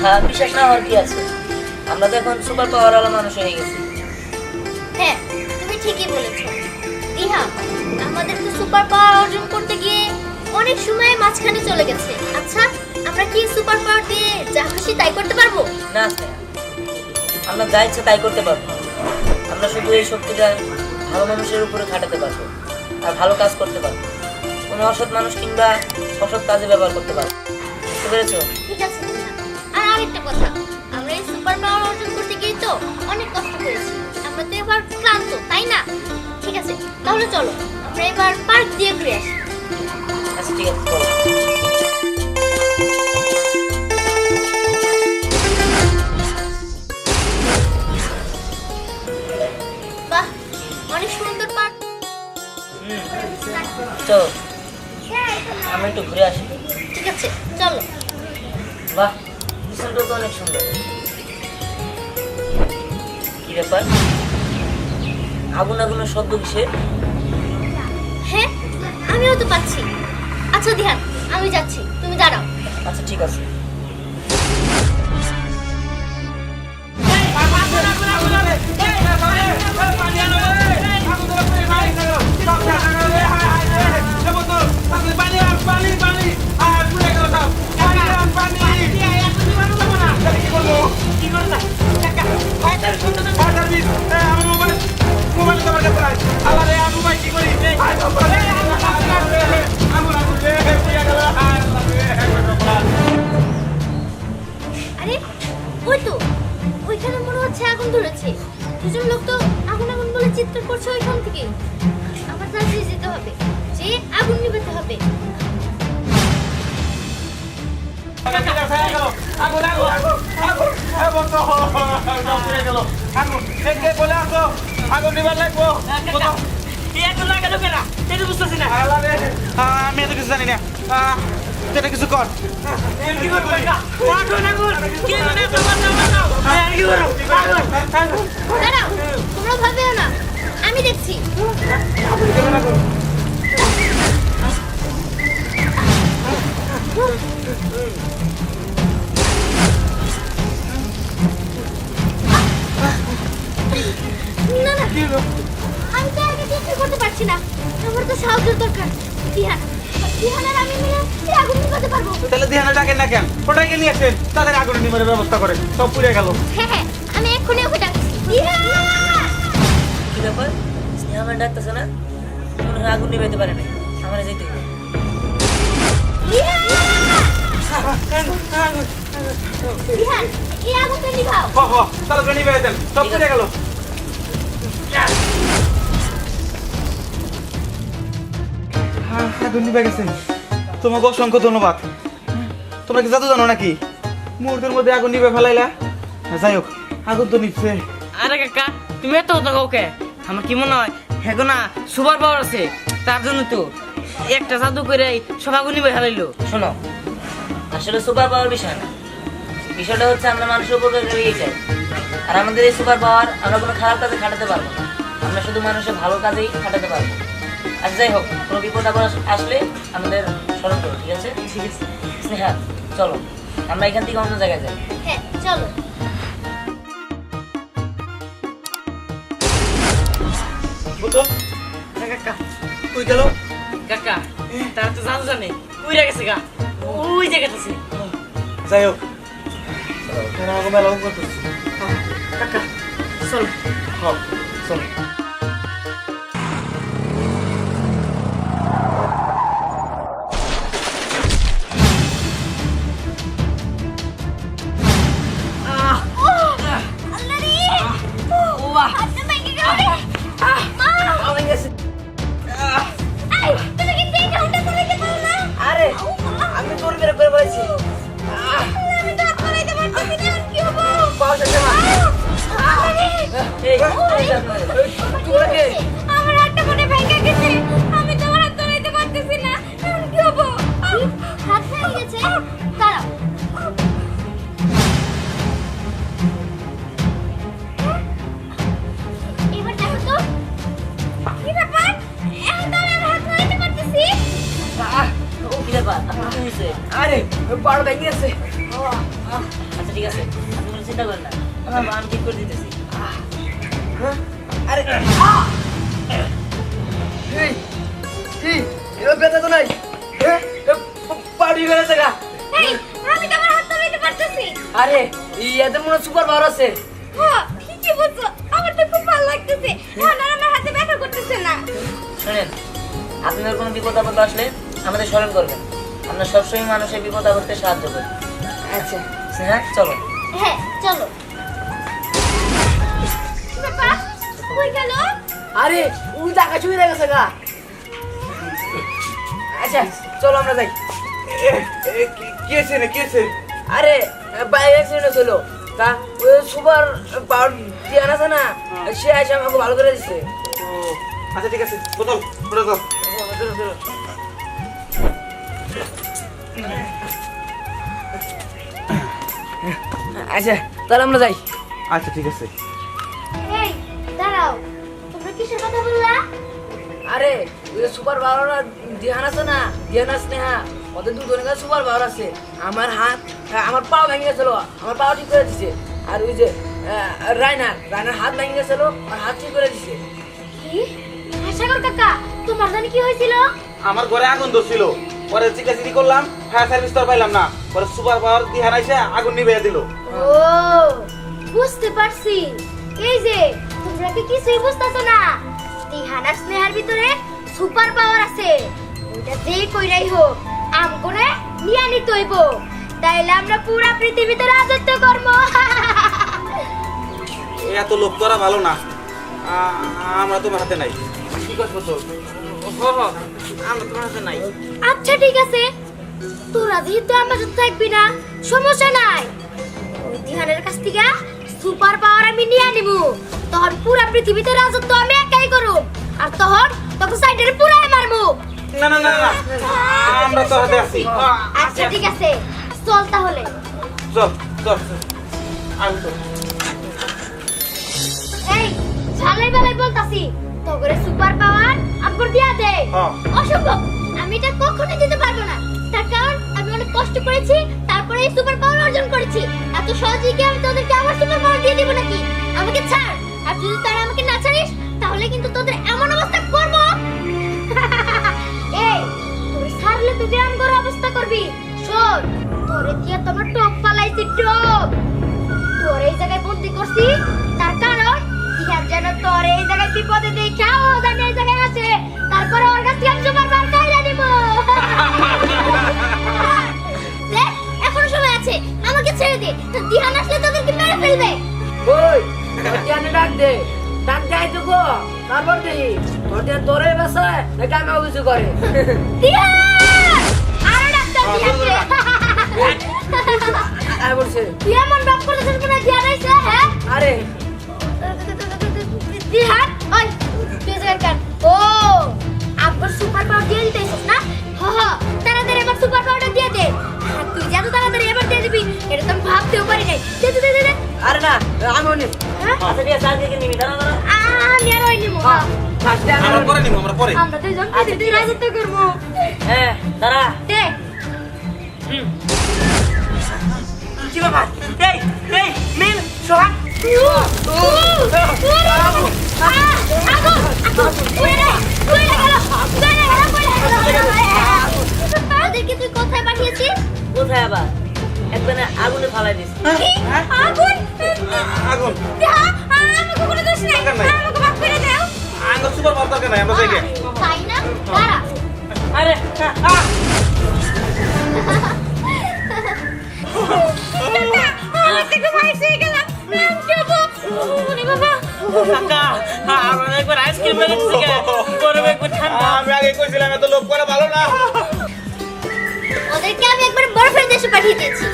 বিশ্বাস না হওয়ার কি আছে? আমরা তো এখন সুপার পাওয়ার ওয়ালা মানুষ হয়ে গেছি। হ্যাঁ, তুমি ঠিকই বলেছো দিহা। আমাদের তো সুপার পাওয়ার অর্জন করতে গিয়ে অনেক সময় মাঝখানে চলে গেছে। আচ্ছা, আমরা কি সুপার পাওয়ার দিয়ে যা খুশি তাই করতে পারবো? না স্নেহা, আমরা যা ইচ্ছে তাই করতে পারবো। আমরা শুধু এই শক্তিটা ভালো মানুষের উপরে খাটাতে পারবো আর ভালো কাজ করতে পারবো। কোনো অসৎ মানুষ কিংবা অসৎ কাজে ব্যবহার করতে পারবো। বুঝতে পেরেছো? ঠিক আছে দিহা। আর আরেকটা কথা, আমরা এই সুপার পাওয়ার অর্জন করতে গিয়ে তো অনেক কষ্ট করেছি। আমরা তো এবার ক্লান্ত, তাই না? ঠিক আছে, তাহলে চলো আমরা এবার পার্ক দিয়ে ঘুরে আসি। আচ্ছা ঠিক আছে, চলো। বাহ, অনেক সুন্দর পার্ক। তো আমরা একটু ঘুরে আসি। ঠিক আছে, চলো। বাহ, পিছনটা তো অনেক সুন্দর। কি ব্যাপার, আগুন আগুনের শব্দ কিসের? হ্যাঁ, আমিও তো পাচ্ছি। আচ্ছা ধ্যান, আমি যাচ্ছি, তুমি দাঁড়াও। আচ্ছা ঠিক আছে। আরে ওই তো, ওইখানে মনে হচ্ছে আগুন ধরেছে। দুজন লোক তো আগুন আগুন বলে চিৎকার করছে ওইখান থেকে। আমার তাড়াতাড়ি যেতে হবে, যে আগুন নিভাতে হবে। আমি এত কিছু জানি না, এটা কিছু কর। দাঁড়াও, তোমরা ভাবেও না, আমি দেখছি। না না, আমি তো আগে কিছু করতে পারছি না। আমার তো সাহায্যের দরকার। দিহান, দিহান আর আমি মিলে এই আগুন নিভাতে পারবো। তাহলে ধ্যানে ডাকেন না কেন? ওটাকে নিয়ে আসেন, তাদের আগুন নিবারের ব্যবস্থা করে। সব পুড়ে গেল। হ্যাঁ হ্যাঁ, আমি এক্ষুনি ওকে ডাকছি। দিহান! কি ব্যাপার, স্নেহা আমার ডাকতেছে না? মনে হয় আগুন নিভাইতে পারে না। আমার যেতে হবে। দিহান! দিহান, এই আগুনটা নিভাও। তাহলে নিবে দেন, সব পুড়ে গেল। আগুন নিবে গেছে। তোমাকে অসংখ্য ধন্যবাদ। তোমরা কি জাদু জানো নাকি? মুহূর্তের মধ্যে আগুন নিবে ফেলাইলা। যাই হোক, আগুন তো নিচ্ছে। আরে কাকা, তুমি এত কথা কাউকে? আমার কি মনে হয় হ্যাঁ না সুপার পাওয়ার আছে, তার জন্য তো একটা জাদু করে সব আগুন নিবে ফেলাইলো। শোনো, আসলে সুপার পাওয়ার বিষয় না। বিষয়টা হচ্ছে আমরা মানুষের উপকার করিয়ে চাই। আর আমাদের এই সুপার পাওয়ার আমরা কোনো খারাপ কাজে খাটাতে পারবো না। আমরা শুধু মানুষের ভালো কাজেই খাটাতে পারবো। আর যাই হোক, কোনো বিপদ আপদ আসলে আমাদের স্মরণ করো, ঠিক আছে? ঠিক আছে স্নেহা, চলো আমরা এখান থেকে অন্য জায়গায় যাই। হ্যাঁ, চলো। বুঝো? কাকা, কই গেল? কাকা, তারা তো জাদু জানে, উইরা গেছে গা, ওই জায়গাটা আছে। যাই হোক, এরা আগুন মেলা করতেছে। কাকা চলো। হ্যাঁ, চলো। আল্লাহ রে! হাতটা ভেঙে গেল রে! মা! এই, তুমি কি দেখে ওটা চালাতে পারো না? আরে আমি তোর বের করে বলেছি। আমি তো হাত চালাতে পারতেছি না, এখন কি হবো? আল্লাহ রে! এই তোমরা আমার হাতটা মনে ভেঙে গেছে। আমি তো আমার হাত চালাতে পারতেছি না, এখন কি হবো? হাত ভেঙে গেছে? দাঁড়াও। এবার দেখো তো, কি ব্যাপার? এখন তো আমি আমার হাত নাড়াতে পারতেছি। ও কি ব্যাপার, আপনার কি হয়েছে? আরে পাড় ভেঙে গেছে। আচ্ছা আচ্ছা ঠিক আছে, আপনি কোনো চিন্তা করেন না, আমি ঠিক করে দিতেছি। আরে এর ব্যথা তো নাই, পাউডি হয়ে গেছে গা। এই আমি তো আমার হাত ধরে পারতেছি। আরে ইয়াতে মনে সুপার পাওয়ার আছে। হ্যাঁ ঠিকই বলছো, আমার তো খুব ভালো লাগতেছে। এখন আর আমার হাতে ব্যথা করতেছে না। শোনেন, আপনাদের কোনো বিপদ আপদ আসলে আমাদের স্মরণ করবেন, আমরা সবসময় মানুষের বিপদ আপদে সাহায্য করি। আচ্ছা হ্যাঁ চলো। হ্যাঁ চলো। বাবা কই গেল? আরে উনি টাকা চুরি হয়ে গেছে গা। আচ্ছা চলো আমরা যাই। কি আছে না কি আছে? আরে বাইক অ্যাক্সিডেন্ট হয়েছিল, তা ওই সুপার পাওয়ার দিয়ে আছে না, সে এসে আমাকে ভালো করে দিচ্ছে। ও আচ্ছা ঠিক আছে, বোতল ওটা দাও। আচ্ছা তাহলে আমরা যাই। আচ্ছা ঠিক আছে। এই দাঁড়াও, তোমরা কিসের কথা বললা? আরে ওই সুপার পাওয়ার ধ্যান আছে না, ধ্যান স্নেহা, ওদের দুজনের কাছে সুপার পাওয়ার আছে। আমার হাত আমার পাও ভেঙে গেছিল, আমার পাও ঠিক করে দিছে। আর ওই যে রায়নার হাত ভেঙে গেছিল, আর হাত ঠিক করে দিছে। কি সাগর কাকা, তোমার জানি কি হয়েছিল? আমার ঘরে আগুন ধরছিল, পরে চিকাচিকি করলাম, ফায়ার সার্ভিস তো আর পাইলাম না, পরে সুপার পাওয়ার দিয়ে হারাইছে, আগুন নিভিয়ে দিল। ও বুঝতে পারছি। এই যে তোমরা কি কিছুই বুঝতেছো না, তিহানার স্নেহার ভিতরে সুপার পাওয়ার আছে। ওইটা যে কইরাই হোক আমগরে নিয়ে নিতে হইব, তাইলে আমরা পুরা পৃথিবীতে রাজত্ব করব। এত লোক করা ভালো না, আমরা তোমার হাতে নাই। কি করবো তো? আমরা তোমার হাতে নাই। আচ্ছা ঠিক আছে, তোরা যেহেতু আমার সাথে থাকবি না, সমস্যা নাই। ওই তিহানের কাছ থেকে সুপার পাওয়ার আমি নিয়ে নিব, তখন পুরা পৃথিবীতে রাজত্ব আমি একাই করব, আর তখন সাইডের পুরাই মারবো। না না না না, আমরা তো হাতে আছি। আচ্ছা ঠিক আছে, চল তাহলে। চল চল আমি তো এই ঝালাই বেলায় বলতাছি, তোরে সুপার পাওয়ার আপর দিয়া দে। হ্যাঁ। অসম্ভব, আমি এটা কখনোই দিতে পারবো না। তার কারণ আমি অনেক কষ্ট করেছি, তারপরে এই সুপার পাওয়ার অর্জন করেছি। এত সহজেই কি আমি তোদেরকে আমার সুপার পাওয়ার দিয়ে দিব নাকি? আমাকে ছাড়, আর যদি তারা আমাকে না ছাড়িস তাহলে কিন্তু তোদের এমন অবস্থা করব। এই তোর ছাড়লে তুই এমন করে অবস্থা করবি। শোন, তোরে দিয়ে তোমার টপ পালাইছি, টপ তোর এই জায়গায় বন্দি করছি, তার কারণ টিহার যেন তোর এই জায়গায় বিপদে দেখা ও জানে এই জায়গায় আছে, তারপরে ওর কাছ থেকে আমি সুপার পাওয়ার কাইরা নিব। দেখ এখনো সময় আছে, আমাকে ছেড়ে দে, টিহান আসলে তোদেরকে মেরে ফেলবে। ওই ধ্যানে ডাক দে, ডাক দেয় তো গো, তারপর দেখি তোর ধ্যান তোরে বাসা নাকি আমি কিছু করে। টিহান আরে ডাক্তার টিহানকে আয় বলছে। তুই এমন বাপ করতেছিস মনে হয় টিহান আইছে। হ্যাঁ আরে টিহান ওই তুই জায়গা কাট। ও আবার সুপার পাওয়ার দিয়ে দিতেছিস না? হ হ, তাড়াতাড়ি আমার সুপার পাওয়ারটা দিয়ে দে। আর তুই যত তাড়াতাড়ি এবার দিয়ে দিবি এটা তো আমি ভাবতেও পারি নাই। দে দে দে দে। আরে না আমি অনেক হ্যাঁ আচ্ছা ঠিক আছে, আজকে নিবি, দাঁড়া দাঁড়া। আমি আর ওই নিব। ফার্স্টে আমি আমরা পরে নিব, আমরা পরে। আমরা দুইজন পৃথিবীতে রাজত্ব করবো। হ্যাঁ দাঁড়া। দে কি বাবা, এই এই মিল সোহাগ ওদেরকে তুই কোথায় পাঠিয়েছিস? কোথায় আবার? একবারে আগুনে ফালাই দিস। আগুন? আগুন আমাকে কোনো দোষ নাই, দরকার নাই। আমাকে মাফ করে দাও। আঙ্গুর সুপার পাওয়ার দরকার নাই, আমরা যাই গে। তাই না? দাঁড়া। আরে আমার থেকে ভয় পেয়ে গেলাম। যাবো। ওরে বাবা। কাকা আমরা একবার আইসক্রিম মেরে দিছি গে, গরমে একবার ঠান্ডা। আমি আগে কইছিলাম এত লোক করা ভালো না। ওদেরকে আমি একবার বরফের দেশে পাঠিয়ে দিয়েছি।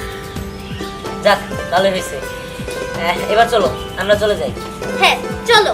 যাক, তাহলে হয়েছে। এবার চলো, আমরা চলে যাই। হ্যাঁ চলো।